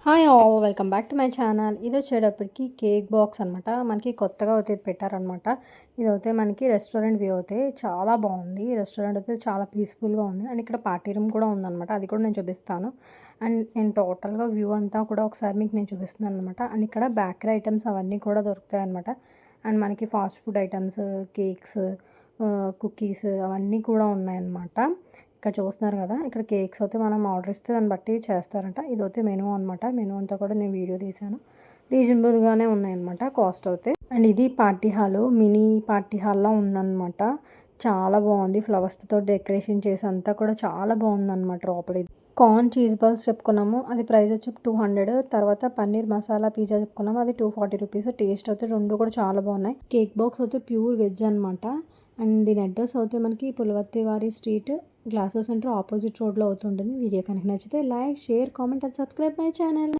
Hi all welcome back to my channel. ఇది వచ్చేటప్పటికి cake box అనమాట. మనకి కొత్తగా అయితే పెట్టారనమాట. ఇది అయితే మనకి రెస్టారెంట్ వ్యూ అయితే చాలా బాగుంది. రెస్టారెంట్ అయితే చాలా పీస్ఫుల్గా ఉంది. అండ్ ఇక్కడ పార్టీ రూమ్ కూడా ఉందన్నమాట. అది కూడా నేను చూపిస్తాను. అండ్ నేను టోటల్గా వ్యూ అంతా కూడా ఒకసారి మీకు నేను చూపిస్తున్నాను అనమాట. అండ్ ఇక్కడ బేకరీ ఐటమ్స్ అవన్నీ కూడా దొరుకుతాయి అనమాట. అండ్ మనకి fast food items, cakes, cookies అవన్నీ కూడా ఉన్నాయన్నమాట. ఇక్కడ చూస్తున్నారు కదా, ఇక్కడ కేక్స్ అయితే మనం ఆర్డర్ ఇస్తే దాన్ని బట్టి చేస్తారంట. ఇదైతే మెనూ అనమాట. మెనూ అంతా కూడా నేను వీడియో తీశాను. రీజనబుల్గానే ఉన్నాయన్నమాట కాస్ట్ అయితే. అండ్ ఇది పార్టీ హాల్, మినీ పార్టీ హాల్లా ఉందన్నమాట. చాలా బాగుంది. ఫ్లవర్స్తో డెకరేషన్ చేసి అంతా కూడా చాలా బాగుందన్నమాట లోపల. కార్న్ చీజ్ బాల్స్ చెప్పుకున్నాము, అది ప్రైస్ వచ్చి 200. తర్వాత పన్నీర్ మసాలా పిజ్జా చెప్పుకున్నాము, అది 240 రూపీస్. టేస్ట్ అయితే రెండు కూడా చాలా బాగున్నాయి. కేక్ బాక్స్ అయితే ప్యూర్ వెజ్ అనమాట. అండ్ దీని అడ్రస్ అయితే మనకి పులవర్తివారి స్ట్రీట్, గ్లాసెస్ సెంటర్ ఆపోజిట్ రోడ్లో అవుతుంటుంది. వీడియో కనుక నచ్చితే like, share, comment and subscribe my channel.